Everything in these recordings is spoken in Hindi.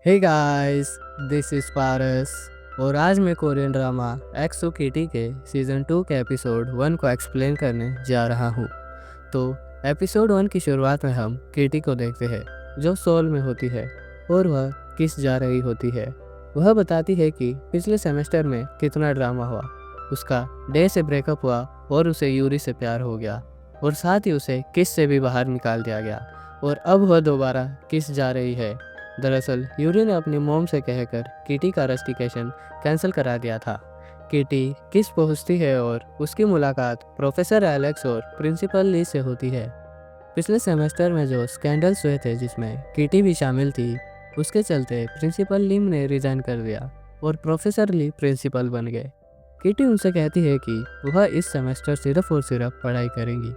हे गाइस, दिस इज पारस और आज मैं कोरियन ड्रामा एक्सो किटी के सीज़न 2 के एपिसोड 1 को एक्सप्लेन करने जा रहा हूँ। तो एपिसोड 1 की शुरुआत में हम किटी को देखते हैं जो सोल में होती है और वह किस जा रही होती है। वह बताती है कि पिछले सेमेस्टर में कितना ड्रामा हुआ। उसका डे से ब्रेकअप हुआ और उसे यूरी से प्यार हो गया और साथ ही उसे किस से भी बाहर निकाल दिया गया और अब वह दोबारा किस जा रही है। दरअसल यूरी ने अपनी मॉम से कहकर किटी का रस्टिकेशन कैंसिल करा दिया था। किटी किस पहुंचती है और उसकी मुलाकात प्रोफेसर एलेक्स और प्रिंसिपल ली से होती है। पिछले सेमेस्टर में जो स्कैंडल्स हुए थे जिसमें किटी भी शामिल थी, उसके चलते प्रिंसिपल लिम ने रिजाइन कर दिया और प्रोफेसर ली प्रिंसिपल बन गए। किटी उनसे कहती है कि वह इस सेमेस्टर सिर्फ और सिर्फ पढ़ाई करेंगी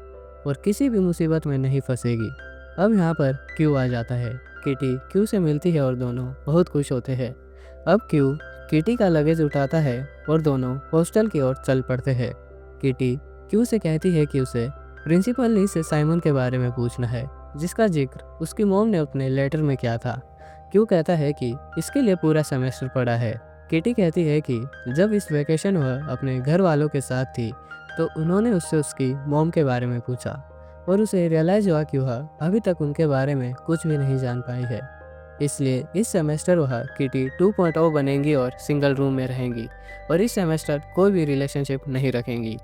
और किसी भी मुसीबत में नहीं फंसेगी। अब यहाँ पर क्यू आ जाता है। किटी क्यू से मिलती है और दोनों बहुत खुश होते हैं। अब क्यू किटी का लगेज उठाता है और दोनों हॉस्टल की ओर चल पड़ते हैं। किटी क्यू से कहती है कि उसे प्रिंसिपल ली से साइमन के बारे में पूछना है जिसका जिक्र उसकी मॉम ने अपने लेटर में किया था। क्यू कहता है कि इसके लिए पूरा सेमेस्टर पड़ा है। किटी कहती है कि जब इस वेकेशन वह अपने घर वालों के साथ थी तो उन्होंने उससे उसकी मॉम के बारे में पूछा और उसे रियलाइज़ हुआ कि वह अभी तक उनके बारे में कुछ भी नहीं जान पाई है। इसलिए इस सेमेस्टर वह किटी 2.0 बनेंगी और सिंगल रूम में रहेंगी और इस सेमेस्टर कोई भी रिलेशनशिप नहीं रखेंगी।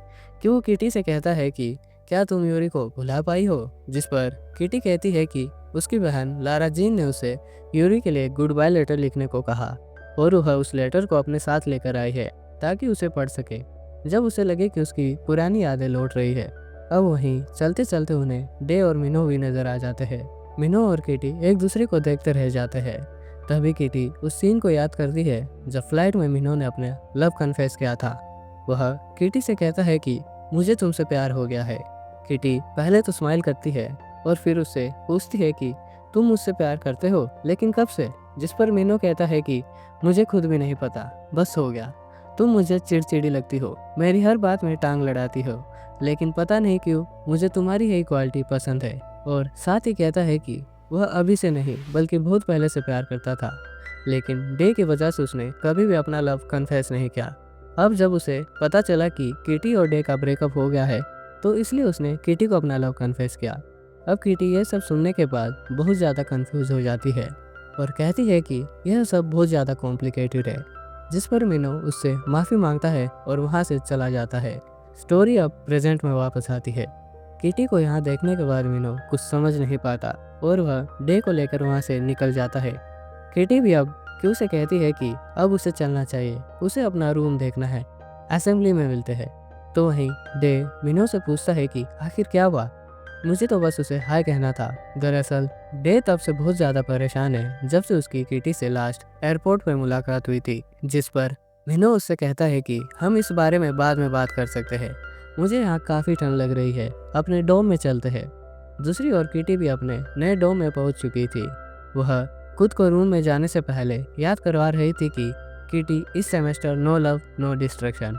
क्यों किटी से कहता है कि क्या तुम यूरी को भुला पाई हो, जिस पर किटी कहती है कि उसकी बहन लारा जीन ने उसे यूरी के लिए गुड बाय लेटर लिखने को कहा और वह उस लेटर को अपने साथ लेकर आई है ताकि उसे पढ़ सके जब उसे लगे कि उसकी पुरानी यादें लौट रही है। अब वहीं चलते चलते उन्हें डे और मिनो भी नजर आ जाते हैं। मिनो और किटी एक दूसरे को देखते रह जाते हैं। तभी किटी उस सीन को याद करती है जब फ्लाइट में मिनो ने अपने लव कन्फेस किया था। वह किटी से कहता है कि मुझे तुमसे प्यार हो गया है। किटी पहले तो स्माइल करती है और फिर उससे पूछती है कि तुम मुझसे प्यार करते हो, लेकिन कब से? जिस पर मिनो कहता है कि मुझे खुद भी नहीं पता, बस हो गया। तुम मुझे चिड़चिड़ी लगती हो, मेरी हर बात में टांग लड़ाती हो, लेकिन पता नहीं क्यों मुझे तुम्हारी यही क्वालिटी पसंद है। और साथ ही कहता है कि वह अभी से नहीं बल्कि बहुत पहले से प्यार करता था, लेकिन डे की वजह से उसने कभी भी अपना लव कन्फेस नहीं किया। अब जब उसे पता चला कि किटी और डे का ब्रेकअप हो गया है तो इसलिए उसने किटी को अपना लव कन्फेस किया। अब किटी ये सब सुनने के बाद बहुत ज़्यादा कंफ्यूज हो जाती है और कहती है कि यह सब बहुत ज़्यादा कॉम्प्लिकेटेड है, जिस पर मिनो उससे माफ़ी मांगता है और वहाँ से चला जाता है। स्टोरी अब प्रेजेंट में वापस आती है। किटी को यहाँ देखने के बाद मिनो कुछ समझ नहीं पाता और वह डे को लेकर वहाँ से निकल जाता है। किटी भी अब क्यू से कहती है कि अब उसे चलना चाहिए, उसे अपना रूम देखना है। असेंबली में मिलते हैं तो वहीं डे मिनो से पूछता है कि आखिर क्या हुआ, मुझे तो बस उसे हाय कहना था। दरअसल डे तब से बहुत ज़्यादा परेशान है जब से उसकी किटी से लास्ट एयरपोर्ट पर मुलाकात हुई थी, जिस पर मिनो उससे कहता है कि हम इस बारे में बाद में बात कर सकते हैं, मुझे यहाँ काफ़ी ठंड लग रही है, अपने डोम में चलते हैं। दूसरी ओर किटी भी अपने नए डोम में पहुँच चुकी थी। वह खुद को रूम में जाने से पहले याद करवा रही थी कि किटी इस semester no love no distraction.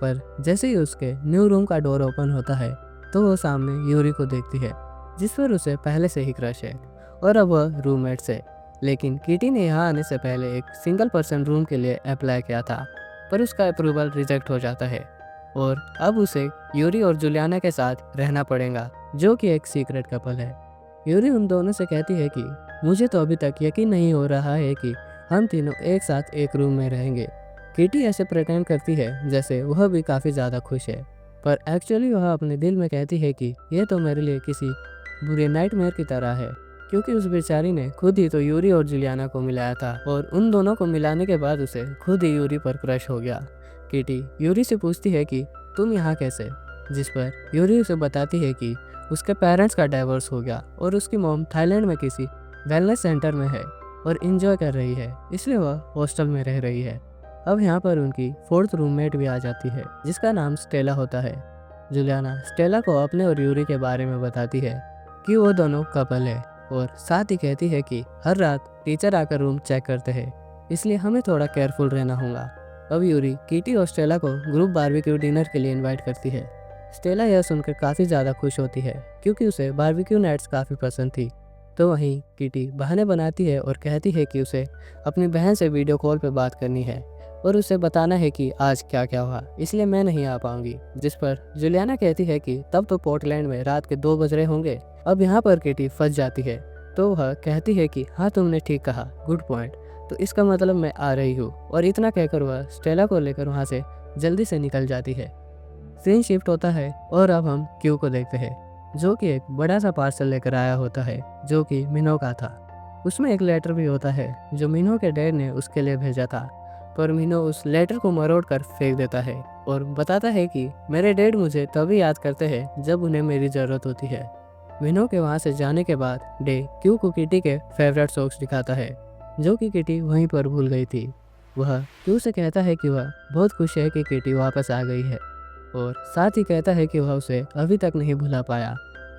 पर जैसे ही उसके न्यू रूम का डोर ओपन होता है तो वो सामने यूरी को देखती है जिस पर उसे पहले से ही क्रश है और अब वह रूममेट से। लेकिन किटी ने यहाँ आने से पहले एक सिंगल पर्सन रूम के लिए अप्लाई किया था पर उसका अप्रूवल रिजेक्ट हो जाता है और अब उसे यूरी और जुलियाना के साथ रहना पड़ेगा जो कि एक सीक्रेट कपल है। यूरी उन दोनों से कहती है कि मुझे तो अभी तक यकीन नहीं हो रहा है कि हम तीनों एक साथ एक रूम में रहेंगे। किटी ऐसे प्रेटेंड करती है जैसे वह भी काफ़ी ज़्यादा खुश है, पर एक्चुअली वह अपने दिल में कहती है कि यह तो मेरे लिए किसी बुरे नाइटमेयर की तरह है, क्योंकि उस बेचारी ने खुद ही तो यूरी और जुलियाना को मिलाया था और उन दोनों को मिलाने के बाद उसे खुद ही यूरी पर क्रश हो गया। किटी यूरी से पूछती है कि तुम यहाँ कैसे, जिस पर यूरी उसे बताती है कि उसके पेरेंट्स का डाइवोर्स हो गया और उसकी मॉम थाईलैंड में किसी वेलनेस सेंटर में है और इंजॉय कर रही है, इसलिए वह हॉस्टल में रह रही है। अब यहाँ पर उनकी फोर्थ रूममेट भी आ जाती है जिसका नाम स्टेला होता है। जुलियाना स्टेला को अपने और यूरी के बारे में बताती है कि वो दोनों कपल है और साथ ही कहती है कि हर रात टीचर आकर रूम चेक करते हैं, इसलिए हमें थोड़ा केयरफुल रहना होगा। अब यूरी किटी और स्टेला को ग्रुप बारबेक्यू डिनर के लिए इनवाइट करती है। स्टेला यह सुनकर काफ़ी ज़्यादा खुश होती है क्योंकि उसे बारबेक्यू नाइट्स काफ़ी पसंद थी। तो वहीं किटी बहाने बनाती है और कहती है कि उसे अपनी बहन से वीडियो कॉल पर बात करनी है और उसे बताना है कि आज क्या क्या हुआ, इसलिए मैं नहीं आ पाऊंगी। जिस पर जुलियाना कहती है कि तब तो पोर्टलैंड में रात के 2 बज रहे होंगे। अब यहाँ पर किटी फंस जाती है, तो वह कहती है कि हाँ तुमने ठीक कहा, गुड पॉइंट, तो इसका मतलब मैं आ रही हूँ। और इतना कहकर वह स्टेला को लेकर वहाँ से जल्दी से निकल जाती है। सीन शिफ्ट होता है और अब हम क्यू को देखते हैं, जो कि एक बड़ा सा पार्सल लेकर आया होता है जो कि मिनो का था। उसमें एक लेटर भी होता है जो मिनो के डैड ने उसके लिए भेजा था, पर मिनो उस लेटर को मरोड़ कर फेंक देता है और बताता है कि मेरे डैड मुझे तभी याद करते हैं जब उन्हें मेरी ज़रूरत होती है। मिनो के वहाँ से जाने के बाद डे क्यू को किटी के फेवरेट सॉन्ग्स दिखाता है, जो कि किटी वहीं पर भूल गई थी। वह क्यू से कहता है कि वह बहुत खुश है कि किटी वापस आ गई है और साथ ही कहता है कि वह उसे अभी तक नहीं भुला पाया।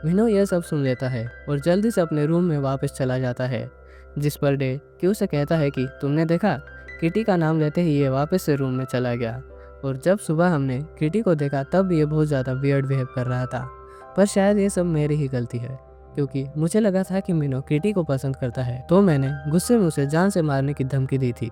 मिनो यह सब सुन लेता है और जल्दी से अपने रूम में वापस चला जाता है। जिस पर डे क्यू से कहता है कि तुमने देखा, किटी का नाम लेते ही ये वापस से रूम में चला गया और जब सुबह हमने किटी को देखा तब ये बहुत ज़्यादा वियर्ड बिहेव कर रहा था। पर शायद ये सब मेरी ही गलती है, क्योंकि मुझे लगा था कि मिनो किटी को पसंद करता है, तो मैंने गुस्से में उसे जान से मारने की धमकी दी थी।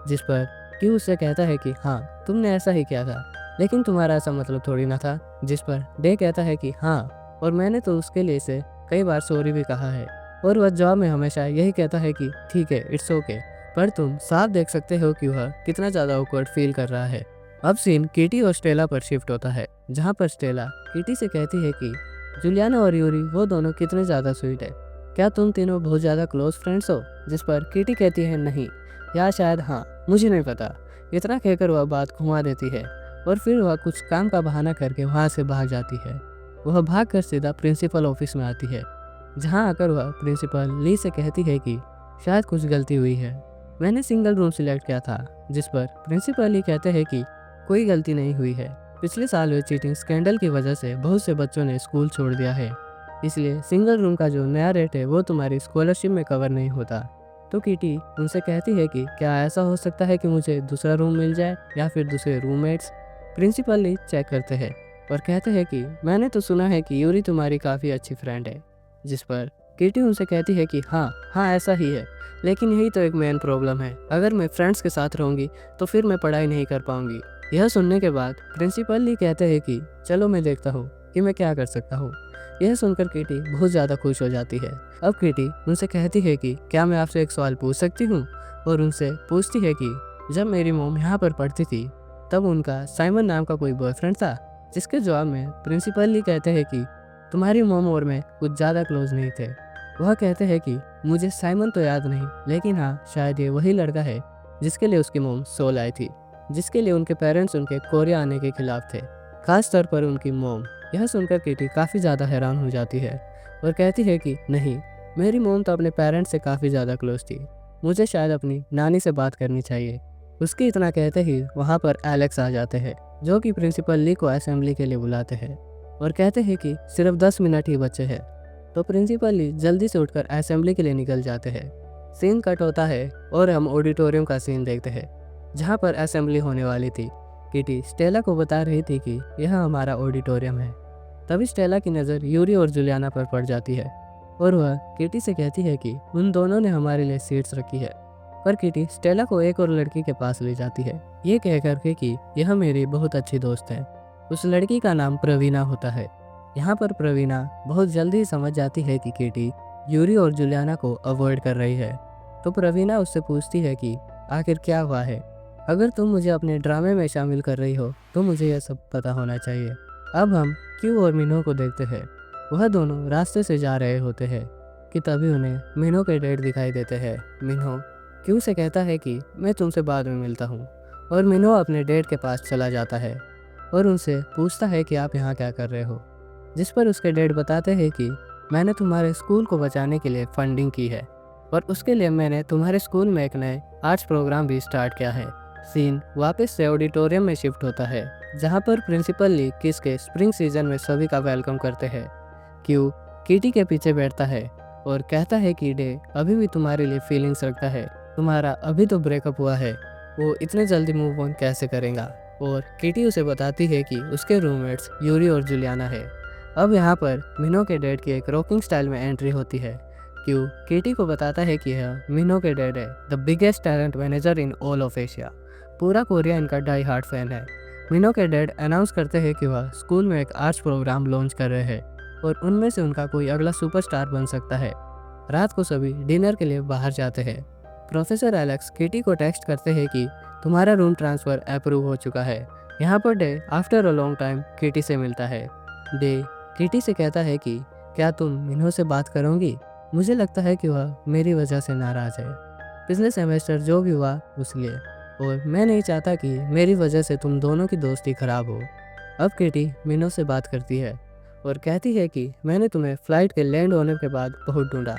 जिस पर क्यू उससे कहता है कि हाँ तुमने ऐसा ही किया था, लेकिन तुम्हारा ऐसा मतलब थोड़ी ना था। जिस पर डे कहता है कि हाँ, और मैंने तो उसके लिए इसे कई बार सॉरी भी कहा है, और वह जवाब में हमेशा यही कहता है कि ठीक है, इट्स ओके। पर तुम साफ देख सकते हो कि वह कितना ज़्यादा ऑकवर्ड फील कर रहा है। अब सीन किटी और स्टेला पर शिफ्ट होता है, जहाँ पर स्टेला किटी से कहती है कि जुलियाना और यूरी वो दोनों कितने ज़्यादा स्वीट है, क्या तुम तीनों बहुत ज़्यादा क्लोज फ्रेंड्स हो? जिस पर किटी कहती है नहीं, या शायद हाँ, मुझे नहीं पता। इतना कहकर वह बात घुमा देती है और फिर वह कुछ काम का बहाना करके वहाँ से भाग जाती है। वह भागकर सीधा प्रिंसिपल ऑफिस में आती है, जहाँ आकर वह प्रिंसिपल ली से कहती है कि शायद कुछ गलती हुई है, मैंने सिंगल रूम सिलेक्ट किया था। जिस पर प्रिंसिपल ली कहते हैं कि कोई गलती नहीं हुई है, पिछले साल हुए चीटिंग स्कैंडल की वजह से बहुत से बच्चों ने स्कूल छोड़ दिया है, इसलिए सिंगल रूम का जो नया रेट है वो तुम्हारी स्कॉलरशिप में कवर नहीं होता। तो किटी उनसे कहती है कि क्या ऐसा हो सकता है कि मुझे दूसरा रूम मिल जाए या फिर दूसरे रूममेट्स? प्रिंसिपल ली चेक करते हैं और कहते हैं कि मैंने तो सुना है कि यूरी तुम्हारी काफ़ी अच्छी फ्रेंड है। जिस पर किटी उनसे कहती है कि हाँ ऐसा ही है, लेकिन यही तो एक मेन प्रॉब्लम है, अगर मैं फ्रेंड्स के साथ रहूँगी तो फिर मैं पढ़ाई नहीं कर पाऊँगी। यह सुनने के बाद प्रिंसिपल ली कहते हैं कि चलो मैं देखता हूँ कि मैं क्या कर सकता हूँ। यह सुनकर किटी बहुत ज़्यादा खुश हो जाती है। अब किटी उनसे कहती है कि क्या मैं आपसे एक सवाल पूछ सकती हूँ, और उनसे पूछती है कि जब मेरी मॉम यहाँ पर पढ़ती थी तब उनका साइमन नाम का कोई बॉयफ्रेंड था? जिसके जवाब में प्रिंसिपल ली कहते हैं कि तुम्हारी मॉम और मैं कुछ ज़्यादा क्लोज नहीं थे। वह कहते हैं कि मुझे साइमन तो याद नहीं, लेकिन हाँ शायद ये वही लड़का है जिसके लिए उसकी मॉम सोल आई थी, जिसके लिए उनके पेरेंट्स उनके कोरिया आने के खिलाफ थे, खास तौर पर उनकी मॉम। यह सुनकर किटी काफ़ी ज़्यादा हैरान हो जाती है और कहती है कि नहीं, मेरी मॉम तो अपने पेरेंट्स से काफ़ी ज़्यादा क्लोज थी, मुझे शायद अपनी नानी से बात करनी चाहिए। उसकी इतना कहते ही वहाँ पर एलेक्स आ जाते हैं, जो कि प्रिंसिपल ली को असेंबली के लिए बुलाते हैं और कहते हैं कि सिर्फ 10 मिनट ही बचे हैं। तो प्रिंसिपल ली जल्दी से उठकर असेंबली के लिए निकल जाते हैं। सीन कट होता है और हम ऑडिटोरियम का सीन देखते हैं, जहाँ पर असेंबली होने वाली थी। किटी स्टेला को बता रही थी कि यह हमारा ऑडिटोरियम है। तभी स्टेला की नज़र यूरी और जुलियाना पर पड़ जाती है और वह किटी से कहती है कि उन दोनों ने हमारे लिए सीट्स रखी है। पर किटी स्टेला को एक और लड़की के पास ले जाती है, ये कह करके कि यह मेरी बहुत अच्छी दोस्त है। उस लड़की का नाम प्रवीणा होता है। यहाँ पर प्रवीणा बहुत जल्दी ही समझ जाती है कि किटी यूरी और जुलियाना को अवॉइड कर रही है। तो प्रवीणा उससे पूछती है कि आखिर क्या हुआ है, अगर तुम मुझे अपने ड्रामे में शामिल कर रही हो तो मुझे यह सब पता होना चाहिए। अब हम क्यू और मिनो को देखते हैं। वह दोनों रास्ते से जा रहे होते हैं कि तभी उन्हें मिनो के डैड दिखाई देते हैं। मिनो क्यू से कहता है कि मैं तुमसे बाद में मिलता हूँ, और मिनो अपने डैड के पास चला जाता है और उनसे पूछता है कि आप यहाँ क्या कर रहे हो। जिस पर उसके डैड बताते हैं कि मैंने तुम्हारे स्कूल को बचाने के लिए फंडिंग की है और उसके लिए मैंने तुम्हारे स्कूल में एक नए आर्ट्स प्रोग्राम भी स्टार्ट किया है। सीन वापस से ऑडिटोरियम में शिफ्ट होता है, जहाँ पर प्रिंसिपल ली किस के स्प्रिंग सीजन में सभी का वेलकम करते हैं। क्यू किटी के पीछे बैठता है और कहता है कि डे अभी भी तुम्हारे लिए फीलिंग्स रखता है, तुम्हारा अभी तो ब्रेकअप हुआ है, वो इतने जल्दी मूव ऑन कैसे करेगा। और किटी उसे बताती है कि उसके रूममेट्स यूरी और जुलियाना है। अब यहाँ पर मिनो के डैड की एक रॉकिंग स्टाइल में एंट्री होती है, क्यों केटी को बताता है कि यह मिनो के डैड है, the biggest talent manager in all of Asia. पूरा कोरिया इनका डाई हार्ट फैन है। मिनो के डैड अनाउंस करते हैं कि वह स्कूल में एक आर्ट्स प्रोग्राम लॉन्च कर रहे हैं और उनमें से उनका कोई अगला सुपरस्टार बन सकता है। रात को सभी डिनर के लिए बाहर जाते हैं। प्रोफेसर एलेक्स केटी को टेक्स्ट करते हैं कि तुम्हारा रूम ट्रांसफ़र अप्रूव हो चुका है। यहाँ पर day after a long time KT से मिलता है। डे केटी से कहता है कि क्या तुम मिनो से बात करोगी? मुझे लगता है कि वह मेरी वजह से नाराज़ है। पिछले सेमेस्टर जो भी हुआ उस लिए, और मैं नहीं चाहता कि मेरी वजह से तुम दोनों की दोस्ती खराब हो। अब केटी मिनो से बात करती है और कहती है कि मैंने तुम्हें फ़्लाइट के लैंड होने के बाद बहुत ढूंढा,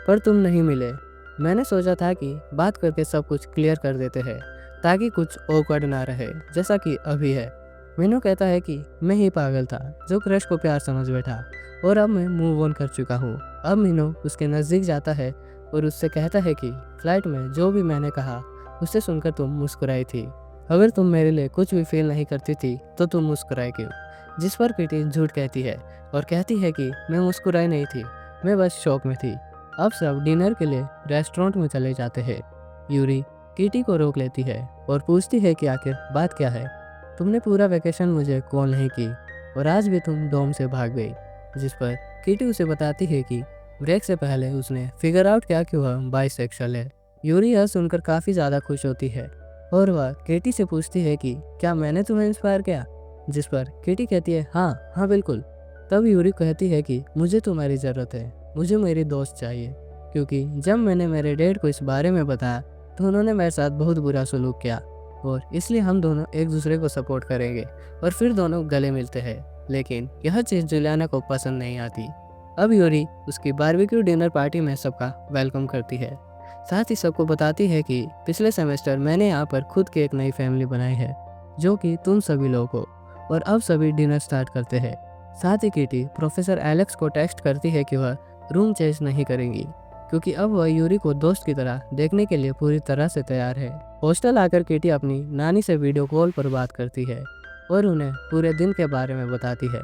पर तुम नहीं मिले। मैंने सोचा था कि बात करके सब कुछ क्लियर कर देते हैं ताकि कुछ ऑकवर्ड ना रहे, जैसा कि अभी है। मीनू कहता है कि मैं ही पागल था जो क्रश को प्यार समझ बैठा और अब मैं मूव ऑन कर चुका हूँ। अब मीनू उसके नज़दीक जाता है और उससे कहता है कि फ्लाइट में जो भी मैंने कहा उसे सुनकर तुम मुस्कुराई थी। अगर तुम मेरे लिए कुछ भी फील नहीं करती थी तो तुम मुस्कुराई क्यों? जिस पर किटी झूठ कहती है और कहती है कि मैं मुस्कुराई नहीं थी, मैं बस शौक में थी। अब सब डिनर के लिए रेस्टोरेंट में चले जाते हैं। यूरी किटी को रोक लेती है और पूछती है कि आखिर बात क्या है? तुमने पूरा वेकेशन मुझे कॉल नहीं की और आज भी तुम डोम से भाग गई। जिस पर किटी उसे बताती है कि ब्रेक से पहले उसने फिगर आउट किया कि वह बाइसेक्सुअल है। यूरी यह सुनकर काफ़ी ज़्यादा खुश होती है और वह केटी से पूछती है कि क्या मैंने तुम्हें इंस्पायर किया? जिस पर केटी कहती है हाँ हाँ बिल्कुल। तब यूरी कहती है कि मुझे तुम्हारी ज़रूरत है, मुझे मेरी दोस्त चाहिए, क्योंकि जब मैंने मेरे डैड को इस बारे में बताया तो उन्होंने मेरे साथ बहुत बुरा सलूक किया और इसलिए हम दोनों एक दूसरे को सपोर्ट करेंगे। और फिर दोनों गले मिलते हैं, लेकिन यह चीज़ जुलियाना को पसंद नहीं आती। अब यूरी उसकी बारबेक्यू डिनर पार्टी में सबका वेलकम करती है, साथ ही सबको बताती है कि पिछले सेमेस्टर मैंने यहाँ पर खुद की एक नई फैमिली बनाई है जो कि तुम सभी लोग हो। और अब सभी डिनर स्टार्ट करते हैं। साथ ही किटी प्रोफेसर एलेक्स को टेक्स्ट करती है कि वह रूम चेंज नहीं करेंगी क्योंकि अब वह यूरी को दोस्त की तरह देखने के लिए पूरी तरह से तैयार है। हॉस्टल आकर किटी अपनी नानी से वीडियो कॉल पर बात करती है और उन्हें पूरे दिन के बारे में बताती है।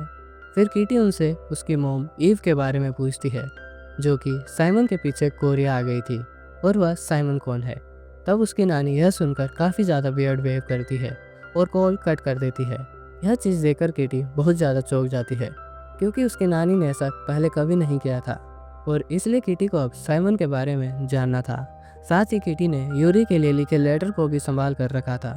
फिर किटी उनसे उसकी मोम ईव के बारे में पूछती है जो कि साइमन के पीछे कोरिया आ गई थी और वह साइमन कौन है। तब उसकी नानी यह सुनकर काफ़ी ज़्यादा वियर्ड बिहेव करती है और कॉल कट कर देती है। यह चीज़ देखकर किटी बहुत ज़्यादा चौंक जाती है क्योंकि उसकी नानी ने ऐसा पहले कभी नहीं किया था और इसलिए किटी को अब साइमन के बारे में जानना था। साथ ही किटी ने यूरी के लिए लिखे लेटर को भी संभाल कर रखा था।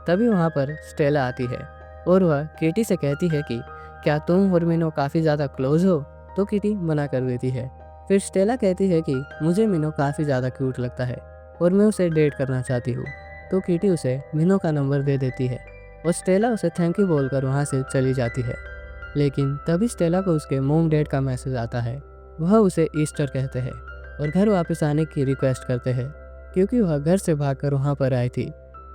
तभी वहाँ पर स्टेला आती है और वह किटी से कहती है कि क्या तुम और मीनो काफ़ी ज़्यादा क्लोज हो? तो किटी मना कर देती है। फिर स्टेला कहती है कि मुझे मीनो काफ़ी ज़्यादा क्यूट लगता है और मैं उसे डेट करना चाहती हूँ। तो किटी उसे मीनो का नंबर दे देती है और स्टेला उसे थैंक यू बोलकर वहाँ से चली जाती है। लेकिन तभी स्टेला को उसके मोम डैड का मैसेज आता है। वह उसे ईस्टर कहते हैं और घर वापस आने की रिक्वेस्ट करते हैं क्योंकि वह घर से भागकर वहाँ पर आई थी।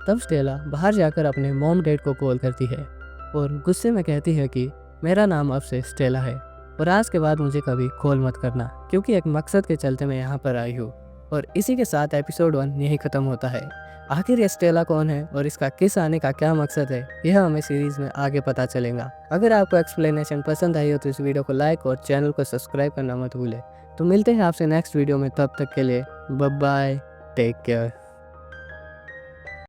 तब स्टेला बाहर जाकर अपने मोम डैड को कॉल करती है और गुस्से में कहती है कि मेरा नाम अब से स्टेला है और आज के बाद मुझे कभी कॉल मत करना क्योंकि एक मकसद के चलते मैं यहाँ पर आई हूँ। और इसी के साथ एपिसोड 1 यही ख़त्म होता है। आखिर ये स्टेला कौन है और इसका किस आने का क्या मकसद है, यह हमें सीरीज़ में आगे पता चलेगा। अगर आपको एक्सप्लेनेशन पसंद आई हो तो इस वीडियो को लाइक और चैनल को सब्सक्राइब करना मत भूलें। तो मिलते हैं आपसे नेक्स्ट वीडियो में, तब तक के लिए बाय बाय, टेक केयर।